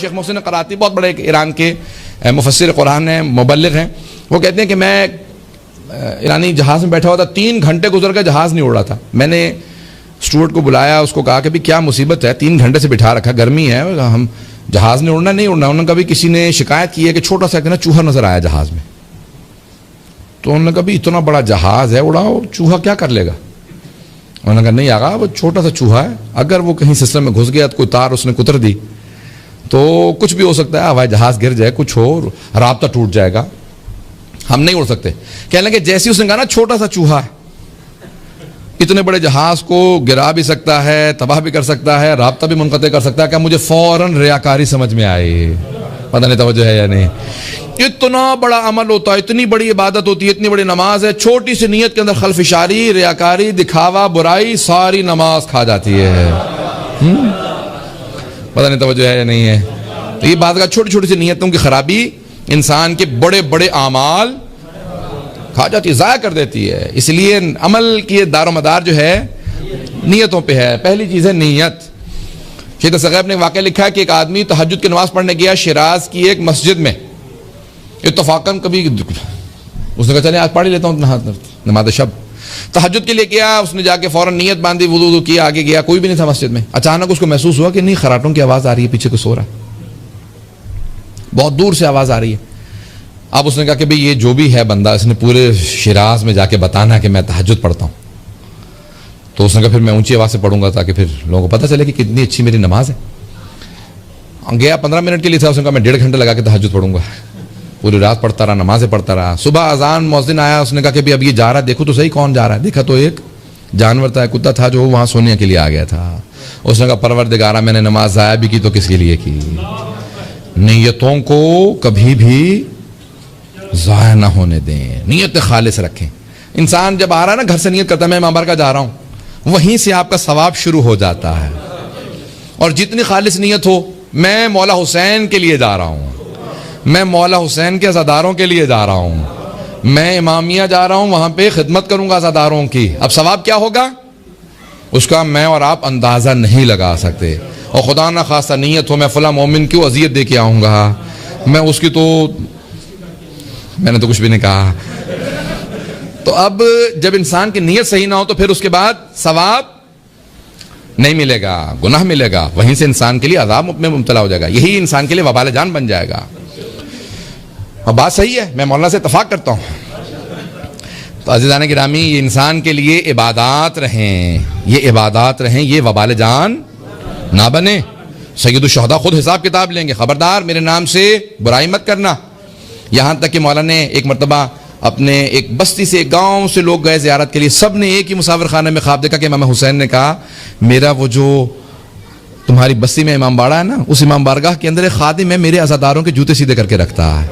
शेख मोहसिन कराती बहुत बड़े ईरान के मुफस्सिर कुरान हैं, मुबल्लिग हैं। वो कहते हैं कि मैं ईरानी जहाज़ में बैठा हुआ था, 3 घंटे गुजर गए, जहाज़ नहीं उड़ रहा था। मैंने स्टूवर्ड को बुलाया, उसको कहा कि भाई क्या मुसीबत है, 3 घंटे से बिठा रखा, गर्मी है, हम जहाज़ ने उड़ना नहीं उड़ना। उन्होंने कभी किसी ने शिकायत की है कि छोटा सा ना चूहा नजर आया जहाज़ में। तो उन्होंने कहा भाई इतना बड़ा जहाज़ है, उड़ाओ, चूहा क्या कर लेगा। उन्होंने कहा नहीं आगा, वो छोटा सा चूहा है, अगर वो कहीं सिस्टम में घुस गया तो कोई तार उसने कुतर दी तो कुछ भी हो सकता है, हवाई जहाज़ गिर जाए, कुछ हो, राब्ता टूट जाएगा, हम नहीं उड़ सकते। कहने लगे जैसे उसने कहा ना छोटा सा चूहा है, इतने बड़े जहाज को गिरा भी सकता है, तबाह भी कर सकता है, राब्ता भी मुनक़ते कर सकता है, क्या मुझे फौरन रियाकारी समझ में आई। पता नहीं तवज्जो है या नहीं। इतना बड़ा अमल होता है, इतनी बड़ी इबादत होती है, इतनी बड़ी नमाज है, छोटी सी नीयत के अंदर खलफिशारी, रियाकारी, दिखावा, बुराई, सारी नमाज खा जाती है। पता नहीं तवज्जो है या नहीं है। तो ये बात का छोटी छोटी सी नीयतों की खराबी इंसान के बड़े बड़े आमाल खा जाती है, ज़ाया कर देती है। इसलिए अमल की दारोमदार जो है नीयतों पे है। पहली चीज़ है नीयत। शेख सगैब ने वाक़या लिखा है कि एक आदमी तहज्जुद की नमाज़ पढ़ने गया शिराज की एक मस्जिद में, इत्तफ़ाक़न कभी उसने कहा चले आज पढ़ ही लेता हूँ नमाज़ शब। तहज्जुद के लिए गया, उसने जाके फ़ौरन नीयत बांधी, वुज़ू किया, आगे गया, कोई भी नहीं था मस्जिद में। अचानक उसको महसूस हुआ कि नहीं खराटों की आवाज़ आ रही है, पीछे को सो रहा है, बहुत दूर से आवाज़ आ रही है। अब उसने कहा कि भाई ये जो भी है बंदा, इसने पूरे शिराज में जाके बताना कि मैं तहज्जुद पढ़ता हूँ। तो उसने कहा फिर मैं ऊंची आवाज़ से पढ़ूंगा ताकि फिर लोगों को पता चले कि कितनी अच्छी मेरी नमाज है। गया 15 मिनट के लिए था, उसने कहा मैं 1.5 घंटे लगा के तहज्जुद पढ़ूंगा। पूरी रात पढ़ता रहा, नमाजें पढ़ता रहा। सुबह अजान मुअज्जिन आया, उसने कहा कि भाई अब ये जा रहा है, देखो तो सही कौन जा रहा है। देखा तो एक जानवर था, कुत्ता था, जो वहाँ सोने के लिए आ गया था। उसने कहा परवरदिगारा मैंने नमाज ज़ाया भी की तो किसके लिए की। नीयतों को कभी भी ज़ाया ना होने दें, नीयत खालिस रखें। इंसान जब आ रहा है ना, घर से नीयत करता है मैं इमाम बारगाह जा रहा हूँ, वहीं से आपका सवाब शुरू हो जाता है। और जितनी खालिस नीयत हो, मैं मौला हुसैन के लिए जा रहा हूँ, मैं मौला हुसैन के अज़ादारों के लिए जा रहा हूँ, मैं इमामिया जा रहा हूँ, वहाँ पे खिदमत करूँगा अज़ादारों की। अब सवाब क्या होगा उसका मैं और आप अंदाज़ा नहीं लगा सकते। और खुदा ना खासा नीयत हो मैं फला मोमिन क्यों अजियत दे के आऊँगा, मैं उसकी तो मैंने तो कुछ भी नहीं कहा। तो अब जब इंसान की नीयत सही ना हो तो फिर उसके बाद सवाब नहीं मिलेगा, गुनाह मिलेगा, वहीं से इंसान के लिए अज़ाब में मुब्तला हो जाएगा, यही इंसान के लिए वबाल जान बन जाएगा। और बात सही है, मैं मौलाना से इत्तफाक करता हूँ। तो अज़ीज़ान गिरामी, ये इंसान के लिए इबादात रहें, ये इबादात रहें, ये वबाल जान ना बने। सैयदुल शुहदा खुद हिसाब किताब लेंगे, खबरदार मेरे नाम से बुराई मत करना। यहाँ तक कि मौलाना ने एक मरतबा अपने एक बस्ती से, एक गांव से लोग गए ज़ियारत के लिए, सब ने एक ही मुसाफिर खाने में ख्वाब देखा कि इमाम हुसैन ने कहा मेरा वो जो तुम्हारी बस्ती में इमाम बाड़ा है ना, उस इमाम बारगाह के अंदर एक खादिम है, मेरे अज़ादारों के जूते सीधे करके रखता है,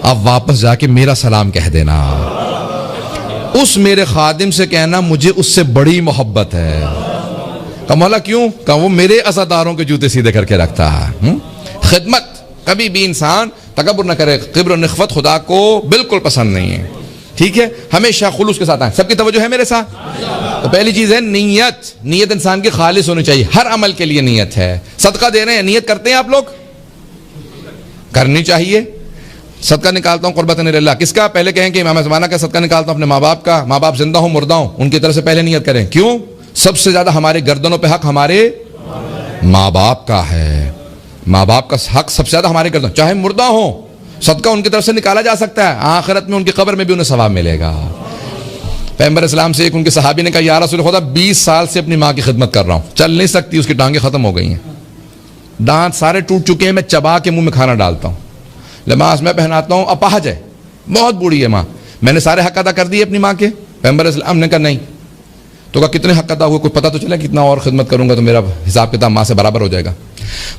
अब वापस जाके मेरा सलाम कह देना, उस मेरे खादिम से कहना मुझे उससे बड़ी मोहब्बत है। कहा मौला क्यों? कहा वो मेरे अज़ादारों के जूते सीधे करके रखता है। खिदमत कभी भी इंसान तकब्बुर न करे, किब्र और निख्वत खुदा को बिल्कुल पसंद नहीं है। ठीक है, हमेशा खुलूस के साथ आए। सबकी तवज्जो है मेरे साथ? तो पहली चीज है नीयत। नीयत इंसान की खालिस होनी चाहिए, हर अमल के लिए नीयत है। सदका दे रहे हैं, नीयत करते हैं आप लोग? करनी चाहिए। सदका निकालता हूँ कुर्बतन लिल्लाह, किसका? पहले कहें कि इमाम ज़माना का सदका निकालता हूँ अपने माँ बाप का। माँ बाप जिंदा हो मुर्दा हो, उनकी तरफ से पहले नीयत करें। क्यों? सबसे ज्यादा हमारे गर्दनों पे हक हमारे माँ बाप का है। माँ बाप का हक सबसे ज्यादा हमारे गर्दन, चाहे मुर्दा हो, सदका उनकी तरफ से निकाला जा सकता है, आखिरत में उनकी कब्र में भी उन्हें सवाब मिलेगा। पैगंबर इस्लाम से एक उनके सहाबी ने कहा, या रसूल खुदा 20 साल से अपनी माँ की खिदमत कर रहा हूँ, चल नहीं सकती, उसकी टांगें खत्म हो गई हैं, दांत सारे टूट चुके हैं, मैं चबा के मुंह में खाना डालता हूँ, लिबास मैं पहनाता हूँ, अपाहज है, बहुत बूढ़ी है माँ, मैंने सारे हक अदा कर दिए अपनी माँ के? पैगंबर इस्लाम ने कहा नहीं। तो कहा कितने हक अदा हुए, कुछ पता तो चला, कितना और खिदमत करूंगा तो मेरा हिसाब किताब माँ से बराबर हो जाएगा।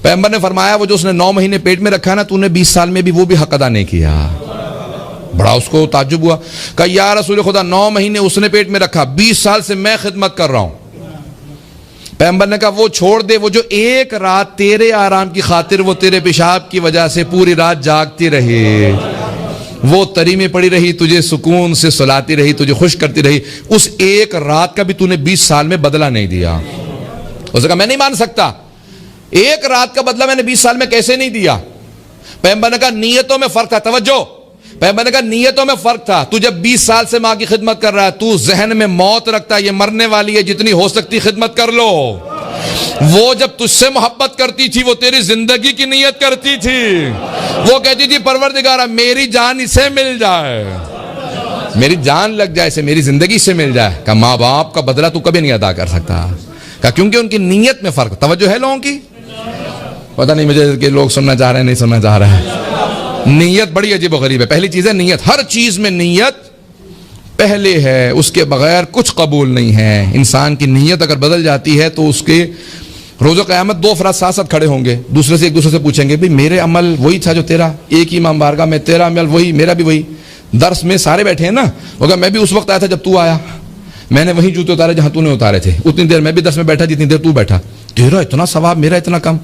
पैगंबर ने फरमाया, वो जो उसने 9 महीने पेट में रखा ना, तूने 20 साल में भी वो भी हक अदा नहीं किया। बड़ा उसको ताज्जुब हुआ। कहा या रसूल खुदा 9 महीने उसने पेट में रखा, 20 साल से मैं खिदमत कर रहा हूं। पैगंबर ने कहा वो छोड़ दे, वो जो एक रात तेरे आराम की खातिर वो तेरे पेशाब की वजह से पूरी रात जागती रही, वो तरी में पड़ी रही, तुझे सुकून से सुलाती रही, तुझे खुश करती रही, उस एक रात का भी तूने 20 साल में बदला नहीं दिया। उसने कहा मैं नहीं मान सकता, एक रात का बदला मैंने 20 साल में कैसे नहीं दिया? पैगंबर ने कहा नीयतों में फर्क था। तवज्जो, पैगंबर ने कहा नीयतों में फर्क था। तू जब 20 साल से मां की खिदमत कर रहा है, तू जहन में मौत रखता है, ये मरने वाली है, जितनी हो सकती खिदमत कर लो। वो जब तुझसे मोहब्बत करती थी, वो तेरी जिंदगी की नीयत करती थी। वो कहती थी परवरदिगारा मेरी जान इसे मिल जाए, मेरी जान लग जाए, इसे मेरी जिंदगी से मिल जाए। का माँ बाप का बदला तू कभी नहीं अदा कर सकता। का क्योंकि उनकी नीयत में फर्क। तवज्जो है लोगों की? पता नहीं मुझे कि लोग सुनना चाह रहे हैं नहीं सुनना चाह रहे हैं। नीयत बड़ी अजीब गरीब है। पहली चीज है नीयत। हर चीज में नीयत पहले है, उसके बगैर कुछ कबूल नहीं है। इंसान की नीयत अगर बदल जाती है तो उसके रोज़ो क़यामत दो अफराद साथ साथ खड़े होंगे, दूसरे से एक दूसरे से पूछेंगे भाई मेरे अमल वही था जो तेरा, एक ही इमाम बारगाह में तेरा अमल वही, मेरा भी वही। दर्स में सारे बैठे हैं ना, होगा मैं भी उस वक्त आया था जब तू आया, मैंने वही जूते उतारे जहां तूने उतारे थे, उतनी देर मैं भी दर्स में बैठा जितनी देर तू बैठा, तेरा इतना सवाब मेरा इतना कम।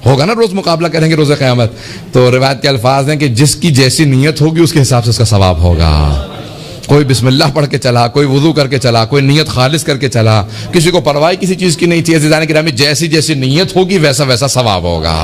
होगा ना रोज मुकाबला करेंगे रोज़े क़यामत। तो रिवायत के अल्फाज हैं कि जिसकी जैसी नीयत होगी उसके हिसाब से उसका सवाब होगा। कोई बिस्मिल्लाह पढ़ के चला, कोई वुजू करके चला, कोई नीयत खालिस करके चला, किसी को परवाह किसी चीज की नहीं थी। अज़ीज़ान किरामी जैसी जैसी नीयत होगी वैसा वैसा सवाब होगा।